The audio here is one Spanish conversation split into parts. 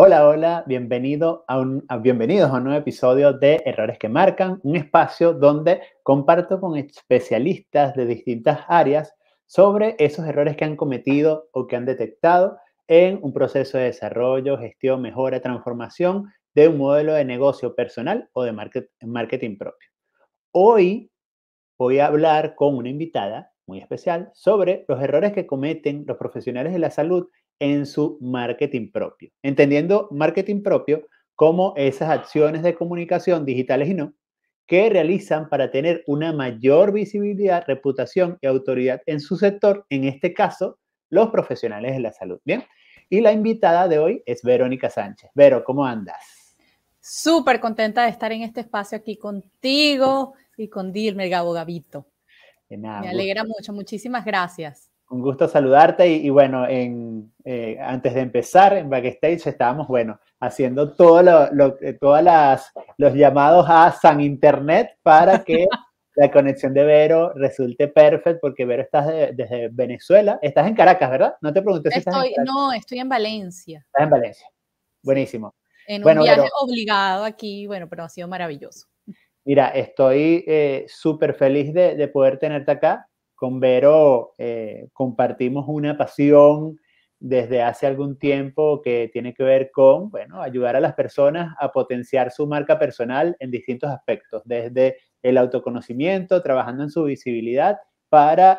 Hola, hola, bienvenidos a un nuevo episodio de Errores que Marcan, un espacio donde comparto con especialistas de distintas áreas sobre esos errores que han cometido o que han detectado en un proceso de desarrollo, gestión, mejora, transformación de un modelo de negocio personal o de marketing propio. Hoy voy a hablar con una invitada muy especial sobre los errores que cometen los profesionales de la salud en su marketing propio. Entendiendo marketing propio como esas acciones de comunicación digitales y no que realizan para tener una mayor visibilidad, reputación y autoridad en su sector, en este caso, los profesionales de la salud. Bien, y la invitada de hoy es Verónica Sánchez. Vero, ¿cómo andas? Súper contenta de estar en este espacio aquí contigo y con Dilmer Gabito. De nada, Me alegra mucho, muchísimas gracias. un gusto saludarte y bueno, antes de empezar en Backstage estábamos, bueno, haciendo todas los llamados a San Internet para que la conexión de Vero resulte perfecta, porque Vero estás desde Venezuela. Estás en Caracas, ¿verdad? No te pregunté si estás en Caracas. No, estoy en Valencia. Estás en Valencia. Sí, Buenísimo. en un Bueno, viaje Vero, obligado aquí, bueno, pero ha sido maravilloso. mira, estoy súper feliz de poder tenerte acá. Con Vero compartimos una pasión desde hace algún tiempo que tiene que ver con, bueno, ayudar a las personas a potenciar su marca personal en distintos aspectos, desde el autoconocimiento, trabajando en su visibilidad para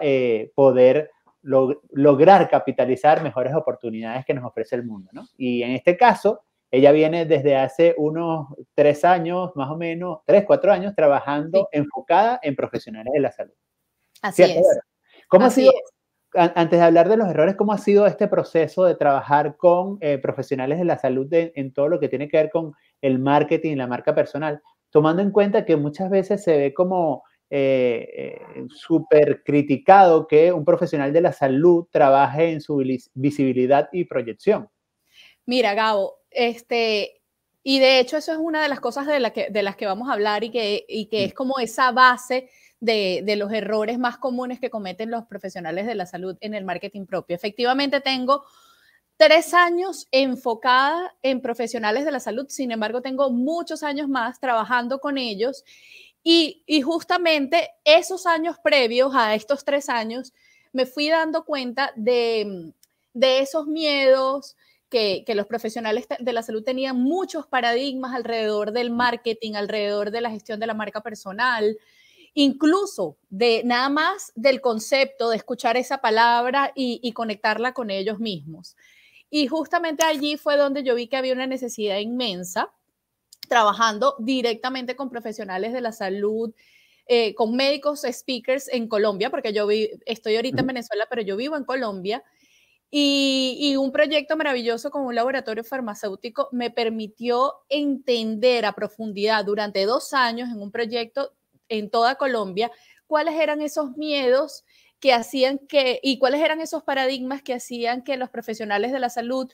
poder lograr capitalizar mejores oportunidades que nos ofrece el mundo, ¿no? Y en este caso, ella viene desde hace unos 3 años, más o menos, 3, 4 años, trabajando Sí, enfocada en profesionales de la salud. así ¿Cierto? es, Bueno, ¿cómo ha así sido, es. antes de hablar de los errores, cómo ha sido este proceso de trabajar con profesionales de la salud en todo lo que tiene que ver con el marketing y la marca personal? Tomando en cuenta que muchas veces se ve como súper criticado que un profesional de la salud trabaje en su visibilidad y proyección. Mira, Gabo, y de hecho eso es una de las cosas de las que vamos a hablar y que es como esa base de los errores más comunes que cometen los profesionales de la salud en el marketing propio. Efectivamente, tengo 3 años enfocada en profesionales de la salud, sin embargo, tengo muchos años más trabajando con ellos y justamente esos años previos a estos 3 años me fui dando cuenta de esos miedos que los profesionales de la salud tenían, muchos paradigmas alrededor del marketing, alrededor de la gestión de la marca personal, incluso de nada más del concepto de escuchar esa palabra y conectarla con ellos mismos. Y justamente allí fue donde yo vi que había una necesidad inmensa trabajando directamente con profesionales de la salud, con médicos, speakers en Colombia, porque estoy ahorita en Venezuela, pero yo vivo en Colombia, y un proyecto maravilloso con un laboratorio farmacéutico me permitió entender a profundidad durante 2 años en un proyecto en toda Colombia cuáles eran esos miedos que hacían y cuáles eran esos paradigmas que hacían que los profesionales de la salud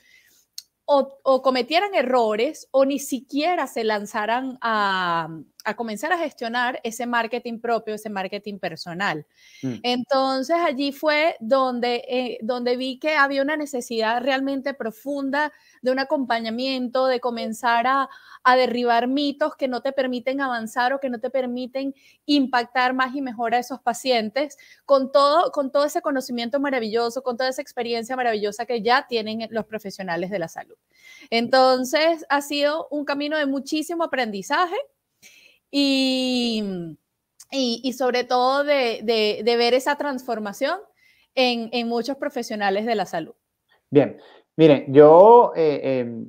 o cometieran errores o ni siquiera se lanzaran a comenzar a gestionar ese marketing propio, ese marketing personal. Mm. Entonces allí fue donde vi que había una necesidad realmente profunda de un acompañamiento, de comenzar a derribar mitos que no te permiten avanzar o que no te permiten impactar más y mejor a esos pacientes con todo ese conocimiento maravilloso, con toda esa experiencia maravillosa que ya tienen los profesionales de la salud. Entonces ha sido un camino de muchísimo aprendizaje y sobre todo de ver esa transformación en muchos profesionales de la salud. Bien, miren, yo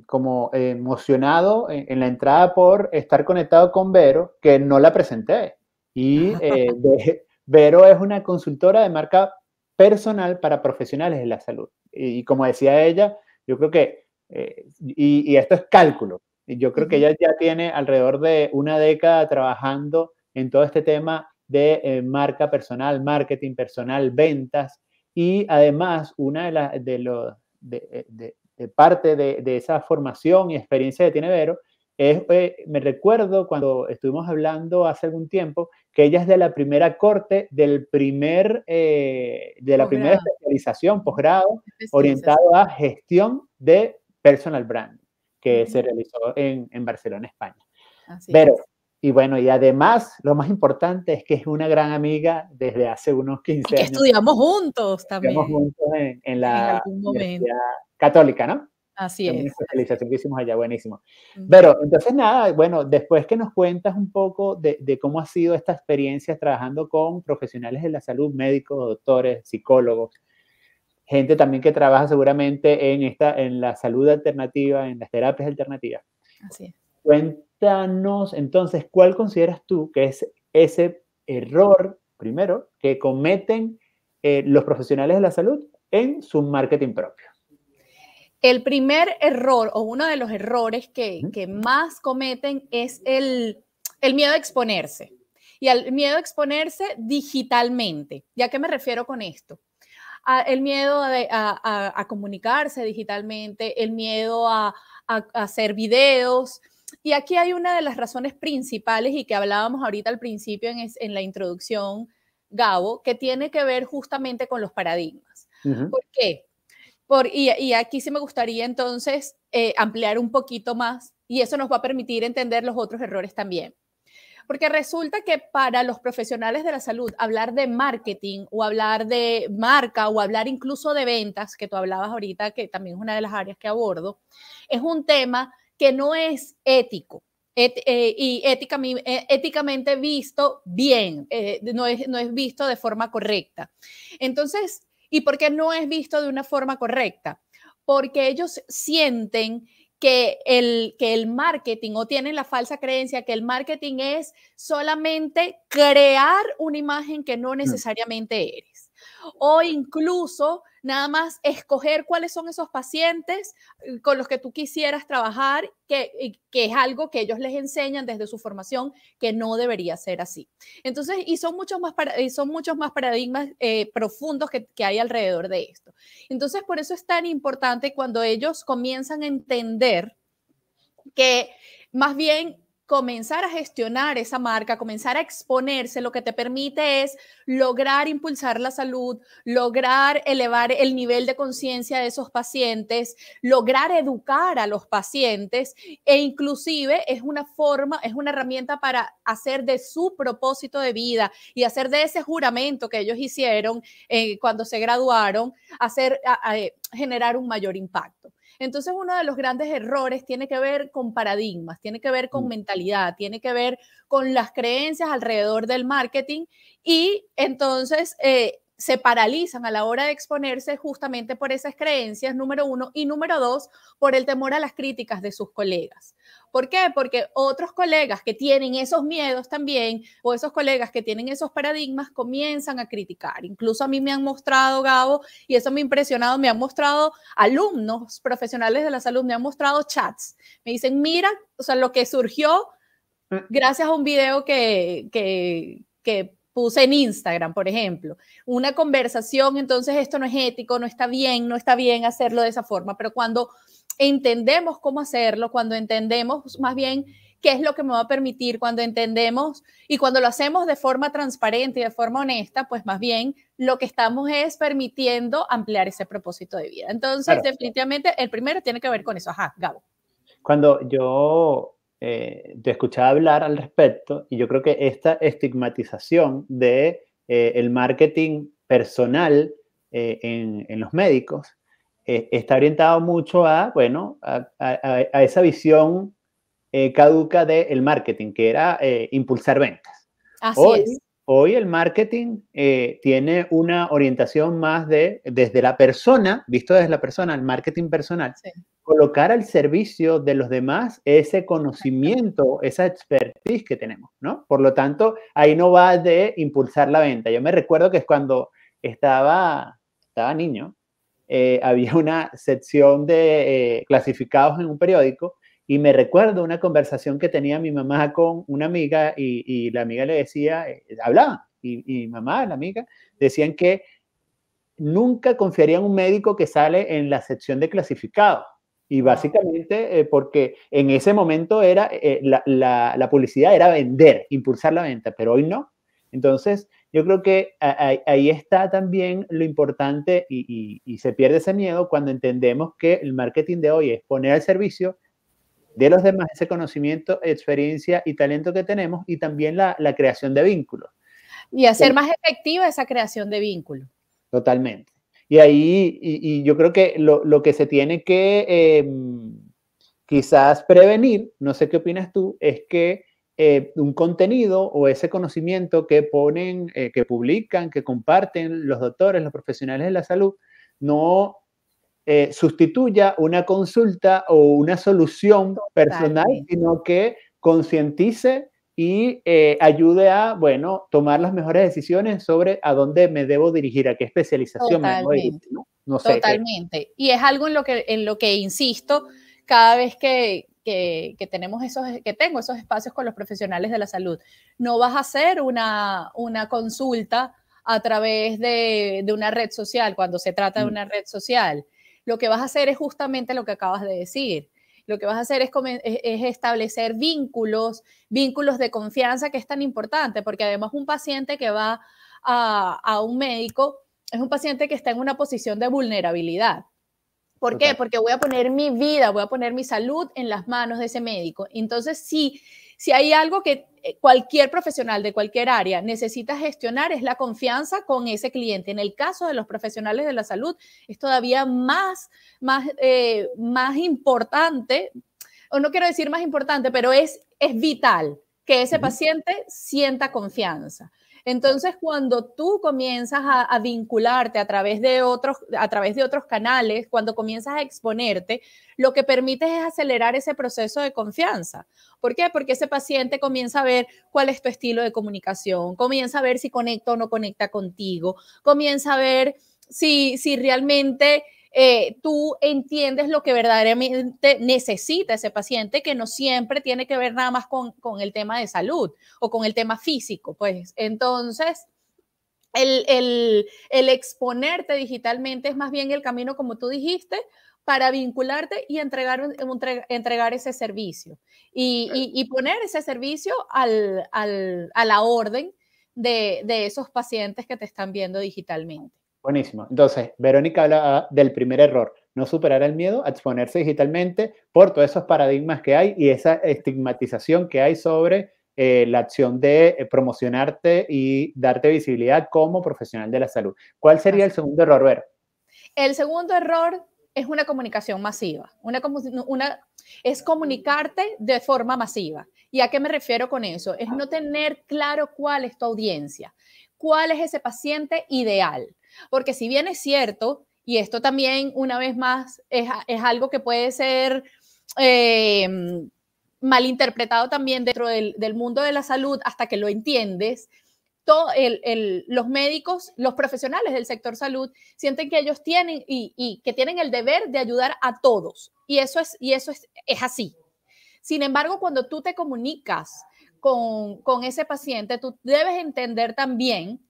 como emocionado en la entrada por estar conectado con Vero, que no la presenté. Y Vero es una consultora de marca personal para profesionales de la salud. Y como decía ella, yo creo que, y esto es cálculo, y yo creo que ella ya tiene alrededor de una década trabajando en todo este tema de marca personal, marketing personal, ventas. Y además, una de parte de esa formación y experiencia que tiene Vero, me recuerdo cuando estuvimos hablando hace algún tiempo, que ella es de la primera corte de la primera Posgrado. especialización, posgrado, Especialización. orientado a gestión de personal brand. que se realizó en Barcelona, España. Así Pero, es. y bueno, y además, lo más importante es que es una gran amiga desde hace unos Y 15 que años. estudiamos juntos Estudiamos también, juntos en en la algún momento. Universidad Católica, ¿no? Así En una es, así es. especialización que hicimos allá, buenísimo. Ujú. Pero, entonces nada, bueno, después que nos cuentas un poco de cómo ha sido esta experiencia trabajando con profesionales de la salud, médicos, doctores, psicólogos, gente también que trabaja seguramente en la salud alternativa, en las terapias alternativas. Así es. Cuéntanos entonces, ¿cuál consideras tú que es ese error, primero, que cometen los profesionales de la salud en su marketing propio? El primer error o uno de los errores que, Ujú. que más cometen es el miedo a exponerse. Y al miedo a exponerse digitalmente. ¿Ya qué me refiero con esto? El miedo a comunicarse digitalmente, el miedo a hacer videos. Y aquí hay una de las razones principales y que hablábamos ahorita al principio en la introducción, Gabo, que tiene que ver justamente con los paradigmas. Ujú. ¿Por qué? Y aquí sí me gustaría entonces ampliar un poquito más y eso nos va a permitir entender los otros errores también. Porque resulta que para los profesionales de la salud, hablar de marketing o hablar de marca o hablar incluso de ventas, que tú hablabas ahorita, que también es una de las áreas que abordo, es un tema que no es ético. Y éticamente visto bien, no es visto de forma correcta. Entonces, ¿y por qué no es visto de una forma correcta? Porque ellos sienten que el marketing o tienen la falsa creencia que el marketing es solamente crear una imagen que no Mm. necesariamente eres. O incluso nada más escoger cuáles son esos pacientes con los que tú quisieras trabajar, que es algo que ellos les enseñan desde su formación, que no debería ser así. Entonces, y son muchos más paradigmas profundos que hay alrededor de esto. Entonces, por eso es tan importante cuando ellos comienzan a entender que más bien comenzar a gestionar esa marca, comenzar a exponerse, lo que te permite es lograr impulsar la salud, lograr elevar el nivel de conciencia de esos pacientes, lograr educar a los pacientes e inclusive es una forma, es una herramienta para hacer de su propósito de vida y hacer de ese juramento que ellos hicieron cuando se graduaron, generar un mayor impacto. Entonces, uno de los grandes errores tiene que ver con paradigmas, tiene que ver con Mm. mentalidad, tiene que ver con las creencias alrededor del marketing y entonces se paralizan a la hora de exponerse justamente por esas creencias, número uno, y número dos, por el temor a las críticas de sus colegas. ¿Por qué? Porque otros colegas que tienen esos miedos también, o esos colegas que tienen esos paradigmas, comienzan a criticar. Incluso a mí me han mostrado, Gabo, y eso me ha impresionado, me han mostrado alumnos profesionales de la salud, me han mostrado chats. Me dicen, mira, o sea, lo que surgió gracias a un video que puse en Instagram, por ejemplo, una conversación, entonces esto no es ético, no está bien hacerlo de esa forma, pero cuando entendemos cómo hacerlo, cuando entendemos más bien qué es lo que me va a permitir, cuando entendemos y cuando lo hacemos de forma transparente y de forma honesta, pues más bien lo que estamos es permitiendo ampliar ese propósito de vida. Entonces, Claro. definitivamente, el primero tiene que ver con eso. Ajá, Gabo. Cuando yo te escuchaba hablar al respecto, y yo creo que esta estigmatización de el marketing personal en los médicos está orientado mucho a, bueno, a esa visión caduca del marketing, que era impulsar ventas. Así Hoy, es. hoy el marketing tiene una orientación más desde la persona, visto desde la persona, el marketing personal, Sí, colocar al servicio de los demás ese conocimiento, esa expertise que tenemos, ¿no? Por lo tanto, ahí no va de impulsar la venta. Yo me recuerdo que es cuando estaba niño, había una sección de clasificados en un periódico y me recuerdo una conversación que tenía mi mamá con una amiga y la amiga le decía, hablaban, y mamá, la amiga, decían que nunca confiaría en un médico que sale en la sección de clasificados. Y wow. básicamente porque en ese momento era la publicidad era vender, impulsar la venta, pero hoy no. Entonces, yo creo que ahí está también lo importante y se pierde ese miedo cuando entendemos que el marketing de hoy es poner al servicio de los demás ese conocimiento, experiencia y talento que tenemos, y también la creación de vínculos. Y hacer más efectiva esa creación de vínculos. Totalmente. Y ahí, y yo creo que lo que se tiene que quizás prevenir, no sé qué opinas tú, es que un contenido o ese conocimiento que ponen, que publican, que comparten los doctores, los profesionales de la salud, no sustituya una consulta o una solución personal, sino que concientice y ayude a, bueno, tomar las mejores decisiones sobre a dónde me debo dirigir, a qué especialización me debo dirigir, ¿no? No sé. Totalmente. Y es algo en lo que insisto cada vez que tenemos que tengo esos espacios con los profesionales de la salud. No vas a hacer una consulta a través de una red social cuando se trata de una red social. Lo que vas a hacer es justamente lo que acabas de decir. Lo que vas a hacer es establecer vínculos de confianza, que es tan importante, porque además un paciente que va a un médico es un paciente que está en una posición de vulnerabilidad. ¿Por qué? Porque voy a poner mi vida, voy a poner mi salud en las manos de ese médico. Entonces, si hay algo que cualquier profesional de cualquier área necesita gestionar, es la confianza con ese cliente. En el caso de los profesionales de la salud, es todavía más importante, o no quiero decir más importante, pero es vital que ese paciente sienta confianza. Entonces, cuando tú comienzas a vincularte a través de otros canales, cuando comienzas a exponerte, lo que permites es acelerar ese proceso de confianza. ¿Por qué? Porque ese paciente comienza a ver cuál es tu estilo de comunicación, comienza a ver si conecta o no conecta contigo, comienza a ver si realmente tú entiendes lo que verdaderamente necesita ese paciente, que no siempre tiene que ver nada más con el tema de salud o con el tema físico. Pues entonces, el exponerte digitalmente es más bien el camino, como tú dijiste, para vincularte y entregar ese servicio y poner ese servicio a la orden de esos pacientes que te están viendo digitalmente. Buenísimo. Entonces, Verónica habla del primer error, no superar el miedo a exponerse digitalmente por todos esos paradigmas que hay y esa estigmatización que hay sobre la acción de promocionarte y darte visibilidad como profesional de la salud. ¿Cuál sería el segundo error, Vero? El segundo error es una comunicación masiva. Es comunicarte de forma masiva. ¿Y a qué me refiero con eso? Es no tener claro cuál es tu audiencia, cuál es ese paciente ideal. Porque si bien es cierto, y esto también una vez más es algo que puede ser malinterpretado también dentro del mundo de la salud hasta que lo entiendes, los médicos, los profesionales del sector salud sienten que ellos tienen y que tienen el deber de ayudar a todos. Y eso es así. Sin embargo, cuando tú te comunicas con ese paciente, tú debes entender también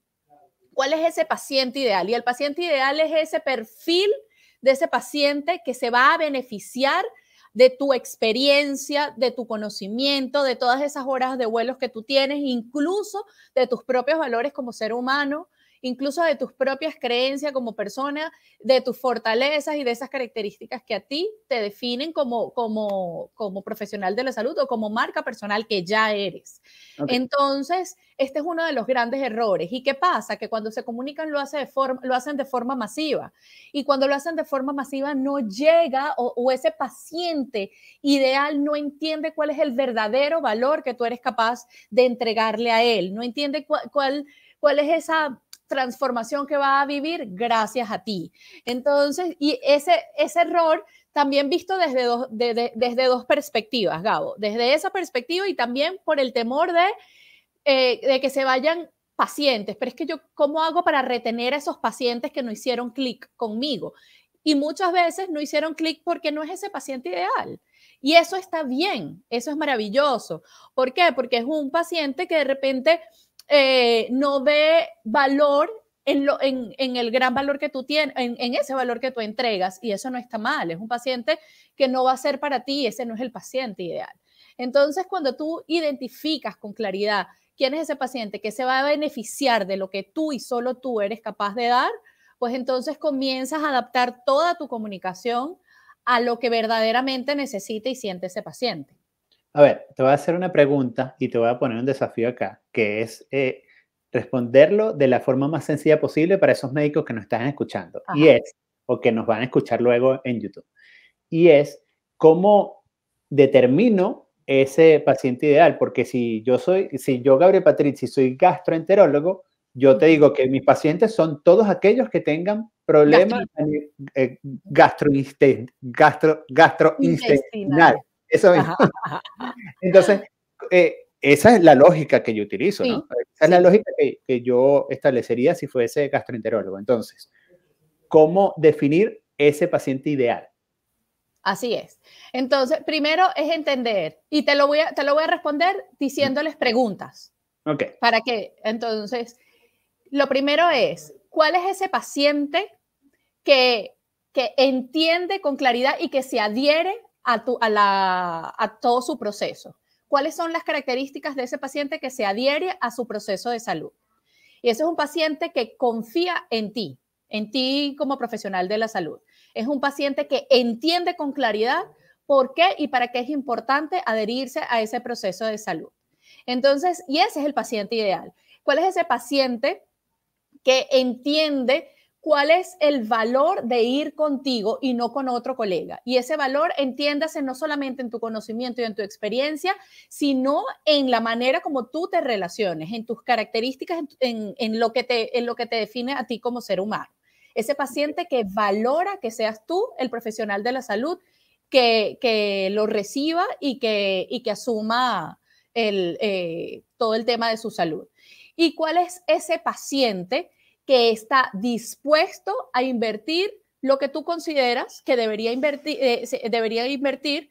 cuál es ese paciente ideal. Y el paciente ideal es ese perfil de ese paciente que se va a beneficiar de tu experiencia, de tu conocimiento, de todas esas horas de vuelos que tú tienes, incluso de tus propios valores como ser humano, incluso de tus propias creencias como persona, de tus fortalezas y de esas características que a ti te definen como profesional de la salud o como marca personal que ya eres. Okay. Entonces, este es uno de los grandes errores. ¿Y qué pasa? Que cuando se comunican lo hacen de forma masiva. Y cuando lo hacen de forma masiva no llega o ese paciente ideal no entiende cuál es el verdadero valor que tú eres capaz de entregarle a él. No entiende cuál es esa transformación que va a vivir gracias a ti. Entonces, y ese error también visto desde dos perspectivas, Gabo. Desde esa perspectiva y también por el temor de que se vayan pacientes. Pero es que yo, ¿cómo hago para retener a esos pacientes que no hicieron clic conmigo? Y muchas veces no hicieron clic porque no es ese paciente ideal. Y eso está bien, eso es maravilloso. ¿Por qué? Porque es un paciente que de repente no ve valor en el gran valor que tú tienes, en ese valor que tú entregas, y eso no está mal. Es un paciente que no va a ser para ti, ese no es el paciente ideal. Entonces, cuando tú identificas con claridad quién es ese paciente que se va a beneficiar de lo que tú y solo tú eres capaz de dar, pues entonces comienzas a adaptar toda tu comunicación a lo que verdaderamente necesita y siente ese paciente. A ver, te voy a hacer una pregunta y te voy a poner un desafío acá, que es responderlo de la forma más sencilla posible para esos médicos que nos están escuchando. Y Ajá. es, o que nos van a escuchar luego en YouTube. Y es, ¿cómo determino ese paciente ideal? Porque si yo, Gabriel Patrici, soy gastroenterólogo, yo te digo que mis pacientes son todos aquellos que tengan problemas gastrointestinal. Intestinales. Eso mismo. Ajá, ajá, ajá. Entonces, esa es la lógica que yo utilizo, Sí, ¿no? Esa es la sí. lógica que yo establecería si fuese gastroenterólogo. Entonces, ¿cómo definir ese paciente ideal? Así es. Entonces, primero es entender, y te lo voy a responder diciéndoles preguntas. Ok. Para que, entonces, lo primero es, ¿cuál es ese paciente que, que entiende con claridad y que se adhiere a todo su proceso? ¿Cuáles son las características de ese paciente que se adhiere a su proceso de salud? Y ese es un paciente que confía en ti como profesional de la salud. Es un paciente que entiende con claridad por qué y para qué es importante adherirse a ese proceso de salud. Entonces, y ese es el paciente ideal. ¿Cuál es ese paciente que entiende cuál es el valor de ir contigo y no con otro colega? Y ese valor, entiéndase, no solamente en tu conocimiento y en tu experiencia, sino en la manera como tú te relaciones, en tus características, en lo que te define a ti como ser humano. Ese paciente que valora que seas tú el profesional de la salud, que lo reciba y que asuma todo el tema de su salud. ¿Y cuál es ese paciente que está dispuesto a invertir lo que tú consideras que debería invertir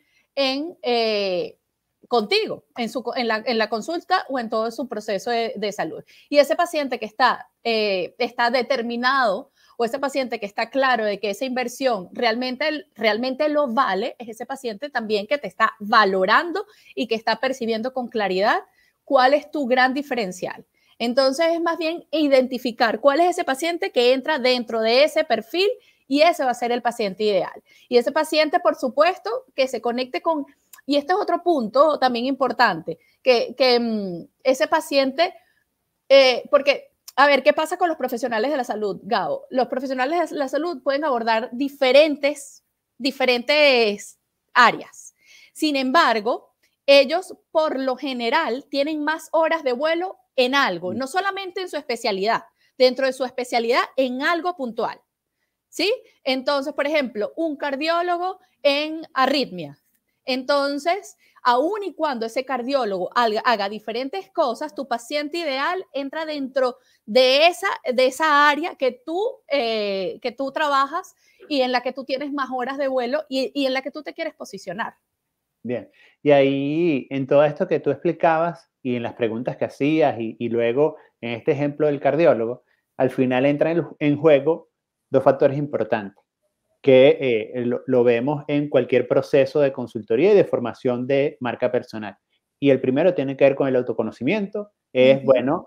contigo, en la consulta o en todo su proceso de salud? Y ese paciente que está determinado, o ese paciente que está claro de que esa inversión realmente lo vale, es ese paciente también que te está valorando y que está percibiendo con claridad cuál es tu gran diferencial. Entonces es más bien identificar cuál es ese paciente que entra dentro de ese perfil, y ese va a ser el paciente ideal. Y ese paciente, por supuesto, que se conecte con, y este es otro punto también importante, que ese paciente, porque, a ver, ¿qué pasa con los profesionales de la salud, Gabo? Los profesionales de la salud pueden abordar diferentes áreas. Sin embargo, ellos por lo general tienen más horas de vuelo en algo, no solamente en su especialidad, dentro de su especialidad en algo puntual, ¿sí? Entonces, por ejemplo, un cardiólogo en arritmia. Entonces, aun y cuando ese cardiólogo haga diferentes cosas, tu paciente ideal entra dentro de esa área que tú trabajas y en la que tú tienes más horas de vuelo y en la que tú te quieres posicionar. Bien. Y ahí, en todo esto que tú explicabas y en las preguntas que hacías y luego en este ejemplo del cardiólogo, al final entran en juego dos factores importantes que lo vemos en cualquier proceso de consultoría y de formación de marca personal. Y el primero tiene que ver con el autoconocimiento. Es, bueno,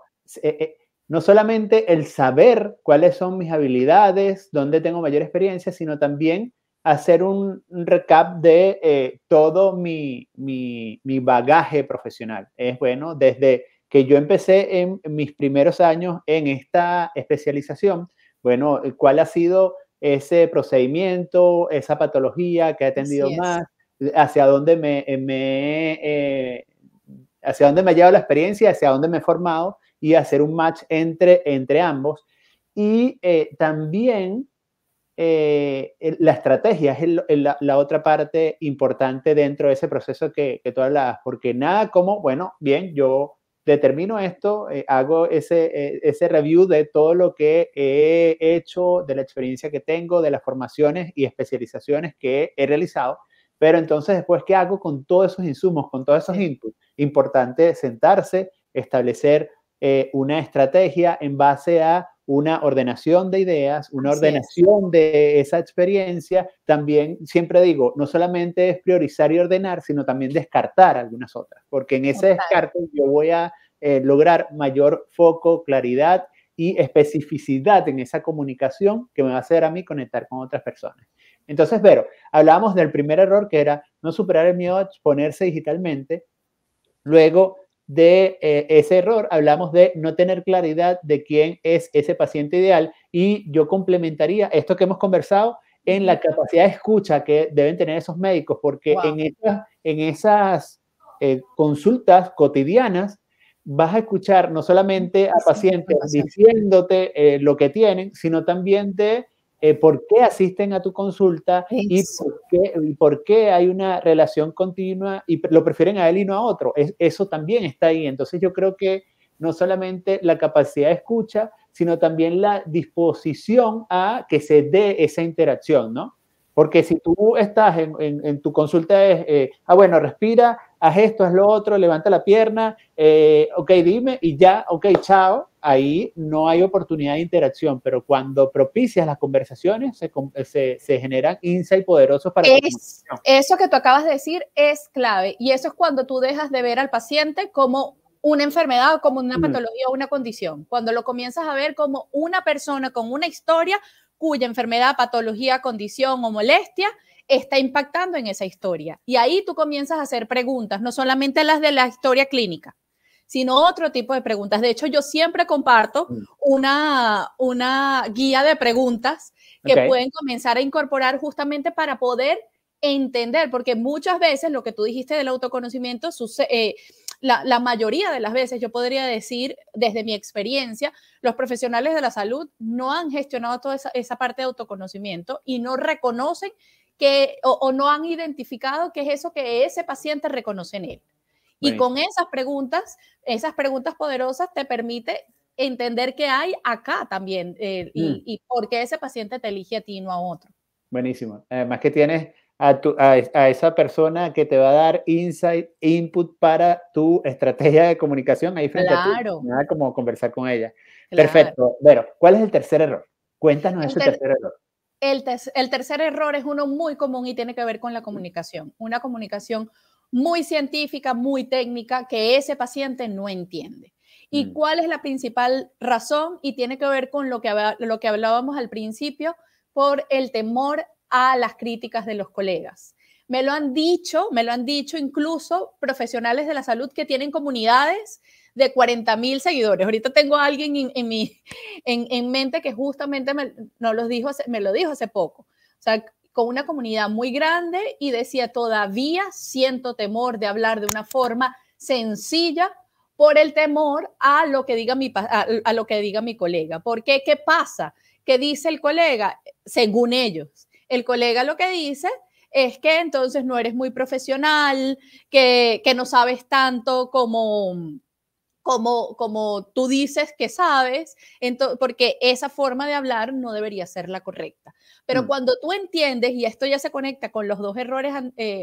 no solamente el saber cuáles son mis habilidades, dónde tengo mayor experiencia, sino también hacer un recap de todo mi bagaje profesional. Es bueno, desde que yo empecé en mis primeros años en esta especialización, bueno, cuál ha sido ese procedimiento, esa patología que he atendido Así es. más, hacia dónde hacia dónde me ha llevado la experiencia, hacia dónde me he formado y hacer un match entre ambos. Y también la estrategia es la otra parte importante dentro de ese proceso que tú hablabas, porque nada como, bueno, bien, yo determino esto, hago ese review de todo lo que he hecho, de la experiencia que tengo, de las formaciones y especializaciones que he realizado, pero entonces después, ¿qué hago con todos esos insumos, con todos esos inputs? Importante sentarse, establecer una estrategia en base a una ordenación de ideas, una ordenación de esa experiencia. También siempre digo, no solamente es priorizar y ordenar, sino también descartar algunas otras, porque en ese descarte yo voy a lograr mayor foco, claridad y especificidad en esa comunicación que me va a hacer a mí conectar con otras personas. Entonces, Vero, hablábamos del primer error que era no superar el miedo a exponerse digitalmente. Luego de ese error hablamos de no tener claridad de quién es ese paciente ideal y yo complementaría esto que hemos conversado en la capacidad de escucha que deben tener esos médicos, porque en esas consultas cotidianas vas a escuchar no solamente a pacientes diciéndote lo que tienen, sino también de por qué asisten a tu consulta y por qué hay una relación continua y lo prefieren a él y no a otro. Eso también está ahí. Entonces yo creo que no solamente la capacidad de escucha, sino también la disposición a que se dé esa interacción, ¿no? Porque si tú estás en tu consulta, bueno, respira, haz esto, haz lo otro, levanta la pierna, ok, dime, y ya, ok, chao, ahí no hay oportunidad de interacción, pero cuando propicias las conversaciones, se generan insights poderosos para tu comunicación. Eso que tú acabas de decir es clave, y eso es cuando tú dejas de ver al paciente como una enfermedad o como una patología o una condición, cuando lo comienzas a ver como una persona con una historia cuya enfermedad, patología, condición o molestia está impactando en esa historia. Y ahí tú comienzas a hacer preguntas, no solamente las de la historia clínica, sino otro tipo de preguntas. De hecho, yo siempre comparto una guía de preguntas que pueden comenzar a incorporar justamente para poder entender, porque muchas veces lo que tú dijiste del autoconocimiento sucede. La mayoría de las veces, yo podría decir, desde mi experiencia, los profesionales de la salud no han gestionado toda esa parte de autoconocimiento y no reconocen o no han identificado qué es eso que ese paciente reconoce en él. Y con esas preguntas poderosas te permite entender qué hay acá también y por qué ese paciente te elige a ti y no a otro. Buenísimo. Además que tienes a esa persona que te va a dar insight, input para tu estrategia de comunicación ahí frente a ti. Nada como conversar con ella. Claro. Perfecto. Vero, ¿cuál es el tercer error? Cuéntanos ese tercer error. El tercer error es uno muy común y tiene que ver con la comunicación. Una comunicación muy científica, muy técnica, que ese paciente no entiende. ¿Y cuál es la principal razón? Y tiene que ver con lo que hablábamos al principio, por el temor a las críticas de los colegas. Me lo han dicho incluso profesionales de la salud que tienen comunidades de 40,000 seguidores. Ahorita tengo a alguien en mente que justamente me lo dijo hace poco. O sea, con una comunidad muy grande y decía, todavía siento temor de hablar de una forma sencilla por el temor a lo que diga mi colega. ¿Por qué? ¿Qué pasa? ¿Qué dice el colega? Según ellos, el colega lo que dice es que entonces no eres muy profesional, que no sabes tanto como tú dices que sabes, porque esa forma de hablar no debería ser la correcta. Pero cuando tú entiendes, y esto ya se conecta con los dos errores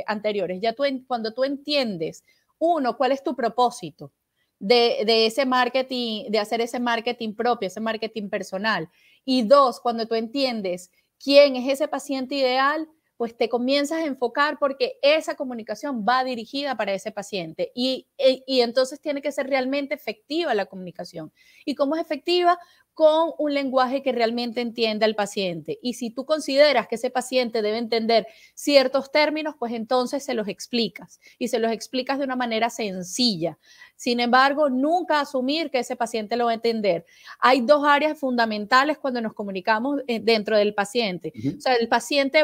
anteriores, cuando tú entiendes, uno, cuál es tu propósito de ese marketing, de hacer ese marketing propio, ese marketing personal, y dos, cuando tú entiendes quién es ese paciente ideal, pues te comienzas a enfocar porque esa comunicación va dirigida para ese paciente y entonces tiene que ser realmente efectiva la comunicación. ¿Y cómo es efectiva? Con un lenguaje que realmente entienda al paciente. Y si tú consideras que ese paciente debe entender ciertos términos, pues entonces se los explicas y se los explicas de una manera sencilla. Sin embargo, nunca asumir que ese paciente lo va a entender. Hay dos áreas fundamentales cuando nos comunicamos dentro del paciente. O sea, el paciente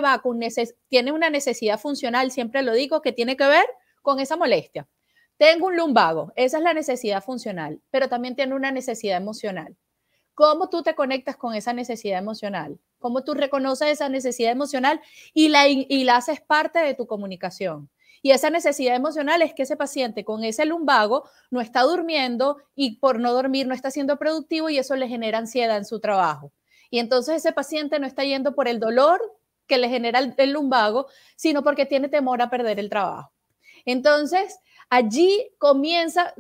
tiene una necesidad funcional, siempre lo digo, que tiene que ver con esa molestia. Tengo un lumbago, esa es la necesidad funcional, pero también tiene una necesidad emocional. ¿Cómo tú te conectas con esa necesidad emocional? ¿Cómo tú reconoces esa necesidad emocional y la haces parte de tu comunicación? Y esa necesidad emocional es que ese paciente con ese lumbago no está durmiendo y por no dormir no está siendo productivo y eso le genera ansiedad en su trabajo. Y entonces ese paciente no está yendo por el dolor que le genera el lumbago, sino porque tiene temor a perder el trabajo. Entonces, allí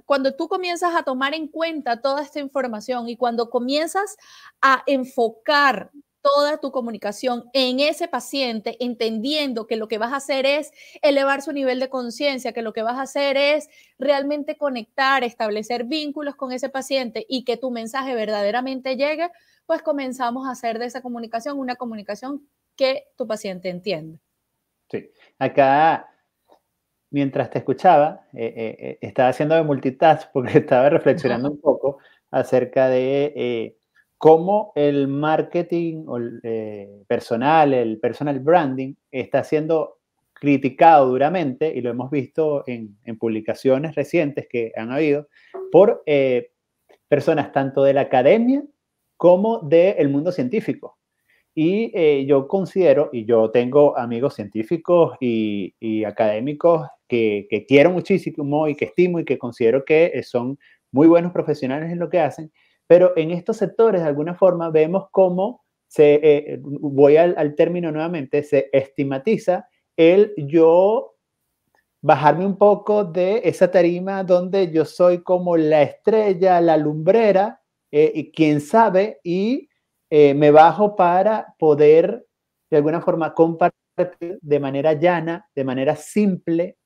cuando tú comienzas a tomar en cuenta toda esta información y cuando comienzas a enfocar toda tu comunicación en ese paciente, entendiendo que lo que vas a hacer es elevar su nivel de conciencia, que lo que vas a hacer es realmente conectar, establecer vínculos con ese paciente y que tu mensaje verdaderamente llegue, pues comenzamos a hacer de esa comunicación una comunicación que tu paciente entienda. Sí, acá, mientras te escuchaba, estaba haciendo de multitask porque estaba reflexionando un poco acerca de cómo el marketing personal, el personal branding, está siendo criticado duramente, y lo hemos visto en publicaciones recientes que han habido, por personas tanto de la academia como del mundo científico. Y yo considero, y yo tengo amigos científicos y académicos que quiero muchísimo y que estimo y que considero que son muy buenos profesionales en lo que hacen, pero en estos sectores de alguna forma vemos cómo voy al término nuevamente, se estigmatiza el yo bajarme un poco de esa tarima donde yo soy como la estrella, la lumbrera, y quién sabe, y me bajo para poder de alguna forma compartir de manera llana, de manera simple,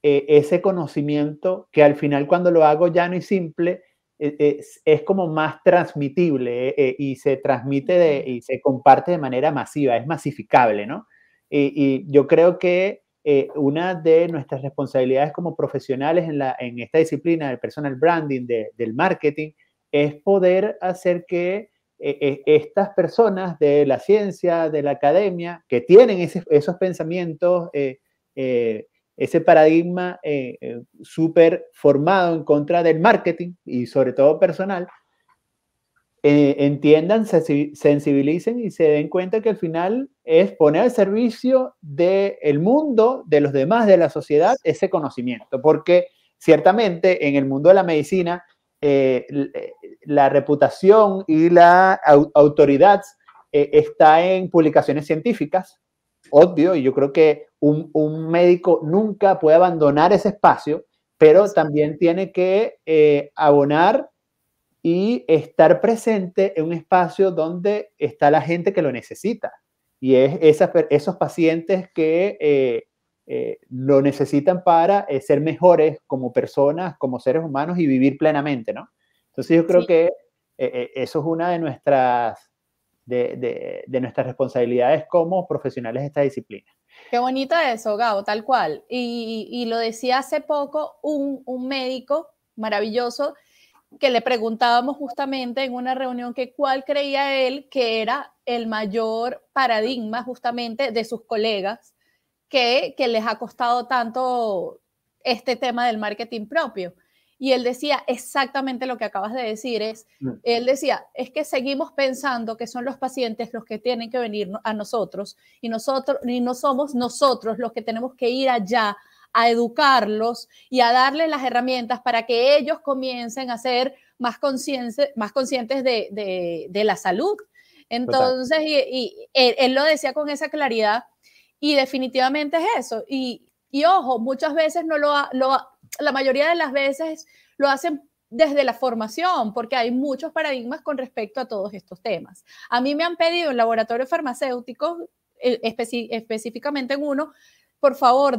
ese conocimiento que al final cuando lo hago llano y simple es como más transmitible, y se transmite y se comparte de manera masiva, es masificable, ¿no? Y yo creo que una de nuestras responsabilidades como profesionales en esta disciplina del personal branding, del marketing, es poder hacer que estas personas de la ciencia, de la academia, que tienen esos pensamientos, ese paradigma súper formado en contra del marketing y sobre todo personal, entiendan, sensibilicen y se den cuenta que al final es poner al servicio del mundo, de los demás, de la sociedad, ese conocimiento. Porque ciertamente en el mundo de la medicina, la reputación y la autoridad está en publicaciones científicas, obvio, y yo creo que un médico nunca puede abandonar ese espacio, pero también tiene que abonar y estar presente en un espacio donde está la gente que lo necesita. Y es esos pacientes que lo necesitan para ser mejores como personas, como seres humanos y vivir plenamente, ¿no? Entonces yo creo que eso es una de nuestras responsabilidades como profesionales de esta disciplina. Qué bonito eso, Gabo, tal cual. Y lo decía hace poco un médico maravilloso que le preguntábamos justamente en una reunión que cuál creía él que era el mayor paradigma justamente de sus colegas que les ha costado tanto este tema del marketing propio. Y él decía exactamente lo que acabas de decir, él decía, es que seguimos pensando que son los pacientes los que tienen que venir a nosotros y no somos nosotros los que tenemos que ir allá a educarlos y a darles las herramientas para que ellos comiencen a ser más conscientes de la salud. Entonces, y él lo decía con esa claridad y definitivamente es eso. Y ojo, muchas veces la mayoría de las veces lo hacen desde la formación, porque hay muchos paradigmas con respecto a todos estos temas. A mí me han pedido en laboratorios farmacéuticos, específicamente en uno, por favor,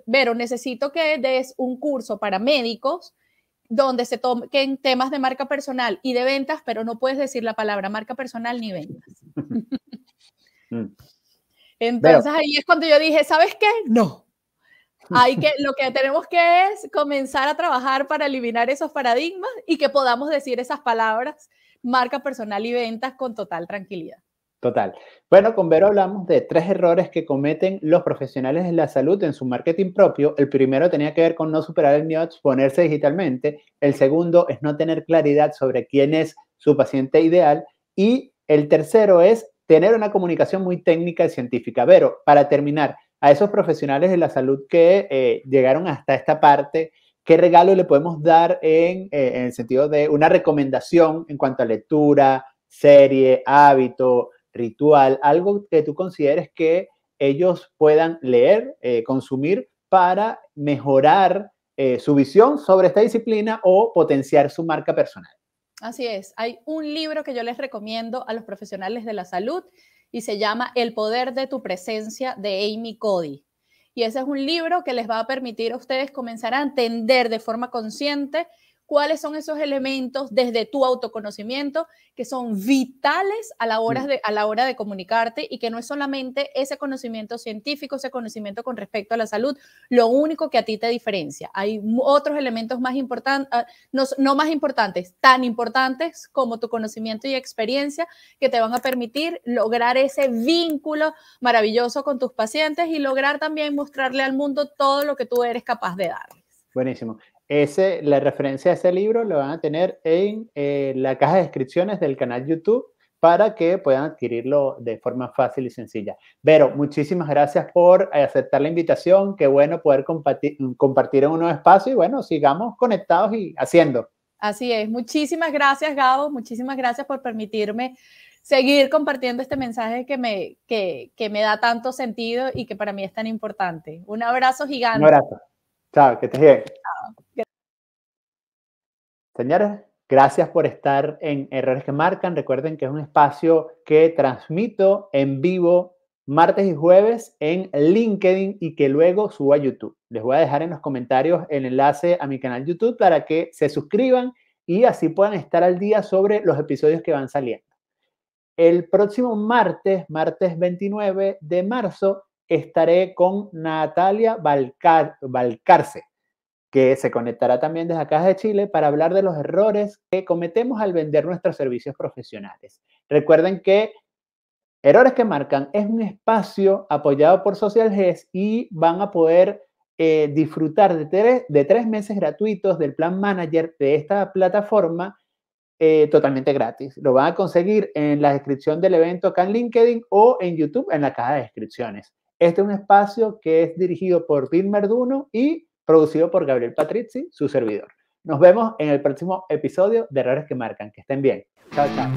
Vero, necesito que des un curso para médicos donde se toquen temas de marca personal y de ventas, pero no puedes decir la palabra marca personal ni ventas. Entonces ahí es cuando yo dije, ¿sabes qué? No. Lo que tenemos que es comenzar a trabajar para eliminar esos paradigmas y que podamos decir esas palabras, marca personal y ventas, con total tranquilidad. Total. Bueno, con Vero hablamos de 3 errores que cometen los profesionales de la salud en su marketing propio. El primero tenía que ver con no superar el miedo a exponerse digitalmente. El segundo es no tener claridad sobre quién es su paciente ideal. Y el tercero es tener una comunicación muy técnica y científica. Vero, para terminar, a esos profesionales de la salud que llegaron hasta esta parte, ¿qué regalo le podemos dar en el sentido de una recomendación en cuanto a lectura, serie, hábito, ritual, algo que tú consideres que ellos puedan leer, consumir para mejorar su visión sobre esta disciplina o potenciar su marca personal? Así es, hay un libro que yo les recomiendo a los profesionales de la salud y se llama El poder de tu presencia, de Amy Cuddy. Y ese es un libro que les va a permitir a ustedes comenzar a entender de forma consciente cuáles son esos elementos desde tu autoconocimiento que son vitales a la hora de comunicarte, y que no es solamente ese conocimiento científico, ese conocimiento con respecto a la salud, lo único que a ti te diferencia. Hay otros elementos más importantes, no más importantes, tan importantes como tu conocimiento y experiencia, que te van a permitir lograr ese vínculo maravilloso con tus pacientes y lograr también mostrarle al mundo todo lo que tú eres capaz de darles. Buenísimo. La referencia a ese libro lo van a tener en la caja de descripciones del canal YouTube para que puedan adquirirlo de forma fácil y sencilla. Vero, muchísimas gracias por aceptar la invitación. Qué bueno poder compartir en un nuevo espacio y bueno, sigamos conectados y haciendo. Así es. Muchísimas gracias, Gabo. Muchísimas gracias por permitirme seguir compartiendo este mensaje que me da tanto sentido y que para mí es tan importante. Un abrazo gigante. Un abrazo. Chao, que estés bien. Chao. Señores, gracias por estar en Errores que Marcan. Recuerden que es un espacio que transmito en vivo martes y jueves en LinkedIn y que luego subo a YouTube. Les voy a dejar en los comentarios el enlace a mi canal YouTube para que se suscriban y así puedan estar al día sobre los episodios que van saliendo. El próximo martes 29 de marzo, estaré con Natalia Valcarce, que se conectará también desde acá de Chile para hablar de los errores que cometemos al vender nuestros servicios profesionales. Recuerden que Errores que Marcan es un espacio apoyado por Social GES y van a poder disfrutar de 3 meses gratuitos del plan manager de esta plataforma totalmente gratis. Lo van a conseguir en la descripción del evento acá en LinkedIn o en YouTube en la caja de descripciones. Este es un espacio que es dirigido por Bill Merduno y producido por Gabriel Patrizzi, su servidor. Nos vemos en el próximo episodio de Errores que Marcan. Que estén bien. Chao, chao.